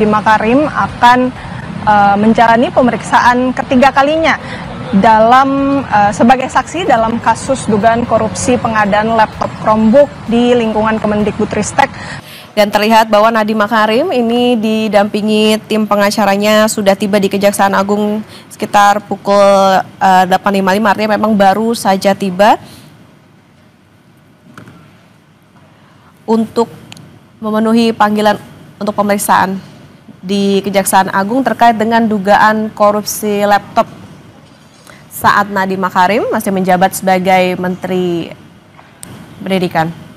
Makarim akan menjalani pemeriksaan ketiga kalinya sebagai saksi dalam kasus dugaan korupsi pengadaan laptop Chromebook di lingkungan Kemendikbudristek. Dan terlihat bahwa Nadiem Makarim ini didampingi tim pengacaranya sudah tiba di Kejaksaan Agung sekitar pukul 8.55, artinya memang baru saja tiba untuk memenuhi panggilan untuk pemeriksaan di Kejaksaan Agung terkait dengan dugaan korupsi laptop saat Nadiem Makarim masih menjabat sebagai Menteri Pendidikan.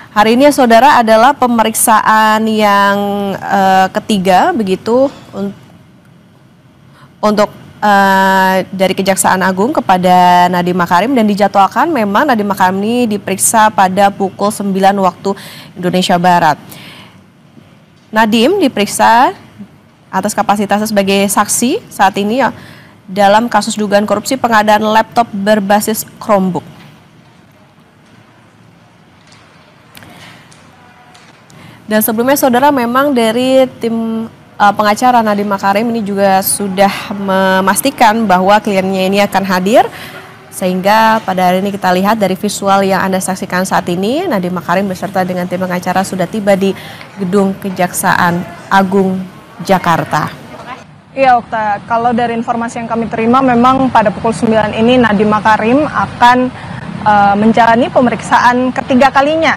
Hari ini, saudara, adalah pemeriksaan yang ketiga begitu untuk dari Kejaksaan Agung kepada Nadiem Makarim, dan dijadwalkan memang Nadiem Makarim ini diperiksa pada pukul 9 waktu Indonesia Barat. Nadiem diperiksa atas kapasitasnya sebagai saksi saat ini ya, dalam kasus dugaan korupsi pengadaan laptop berbasis Chromebook. Dan sebelumnya, saudara, memang dari tim pengacara Nadiem Makarim ini juga sudah memastikan bahwa kliennya ini akan hadir, sehingga pada hari ini kita lihat dari visual yang Anda saksikan saat ini, Nadiem Makarim beserta dengan tim pengacara sudah tiba di Gedung Kejaksaan Agung Jakarta. Iya, Okta, kalau dari informasi yang kami terima memang pada pukul 9 ini Nadiem Makarim akan menjalani pemeriksaan ketiga kalinya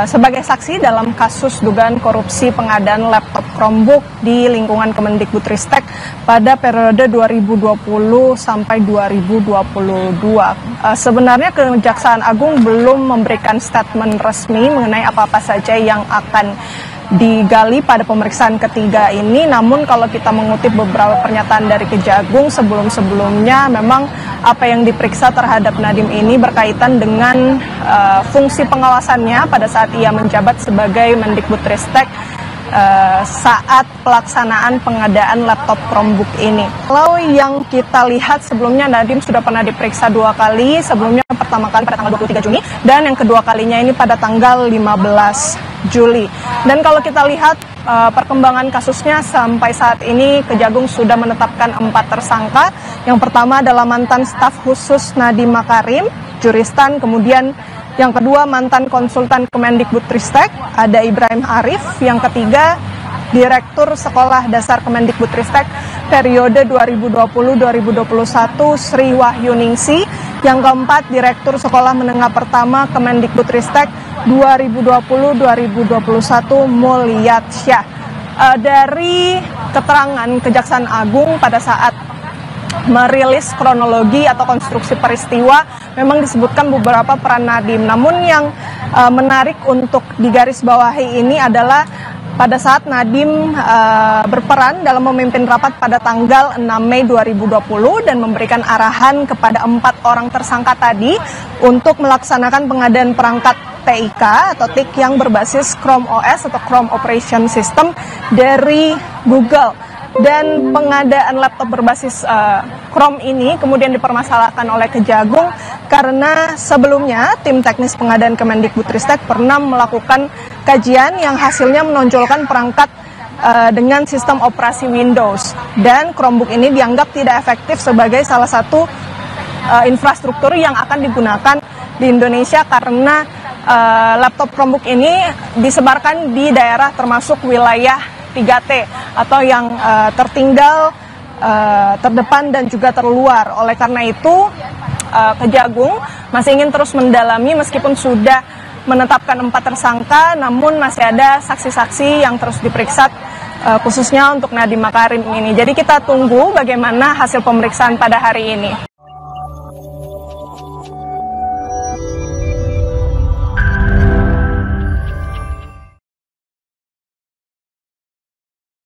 sebagai saksi dalam kasus dugaan korupsi pengadaan laptop Chromebook di lingkungan Kemendikbudristek pada periode 2020 sampai 2022. Sebenarnya Kejaksaan Agung belum memberikan statement resmi mengenai apa-apa saja yang akan digali pada pemeriksaan ketiga ini, namun kalau kita mengutip beberapa pernyataan dari Kejagung sebelum-sebelumnya, memang apa yang diperiksa terhadap Nadiem ini berkaitan dengan fungsi pengawasannya pada saat ia menjabat sebagai Mendikbudristek saat pelaksanaan pengadaan laptop Chromebook ini. Kalau yang kita lihat sebelumnya, Nadiem sudah pernah diperiksa 2 kali, sebelumnya pertama kali pada tanggal 23 Juni dan yang kedua kalinya ini pada tanggal 15 Juli. Dan kalau kita lihat perkembangan kasusnya sampai saat ini, Kejagung sudah menetapkan 4 tersangka. Yang pertama adalah mantan staf khusus Nadiem Makarim, Juristan, kemudian yang kedua mantan konsultan Kemendikbudristek, ada Ibrahim Arif. Yang ketiga, Direktur Sekolah Dasar Kemendikbudristek periode 2020-2021 Sri Wahyuningsi. Yang keempat, Direktur Sekolah Menengah Pertama Kemendikbudristek 2020-2021 Mulyasyah. Dari keterangan Kejaksaan Agung pada saat merilis kronologi atau konstruksi peristiwa, memang disebutkan beberapa peran Nadiem. Namun yang menarik untuk digarisbawahi ini adalah pada saat Nadiem berperan dalam memimpin rapat pada tanggal 6 Mei 2020 dan memberikan arahan kepada 4 orang tersangka tadi untuk melaksanakan pengadaan perangkat TIK atau TIK yang berbasis Chrome OS atau Chrome Operation System dari Google. Dan pengadaan laptop berbasis Chrome ini kemudian dipermasalahkan oleh Kejagung karena sebelumnya tim teknis pengadaan Kemendikbudristek pernah melakukan kajian yang hasilnya menonjolkan perangkat dengan sistem operasi Windows, dan Chromebook ini dianggap tidak efektif sebagai salah satu infrastruktur yang akan digunakan di Indonesia karena laptop Chromebook ini disebarkan di daerah termasuk wilayah 3T atau yang tertinggal, terdepan, dan juga terluar. Oleh karena itu, Kejagung masih ingin terus mendalami meskipun sudah menetapkan 4 tersangka, namun masih ada saksi-saksi yang terus diperiksa khususnya untuk Nadiem Makarim ini. Jadi kita tunggu bagaimana hasil pemeriksaan pada hari ini.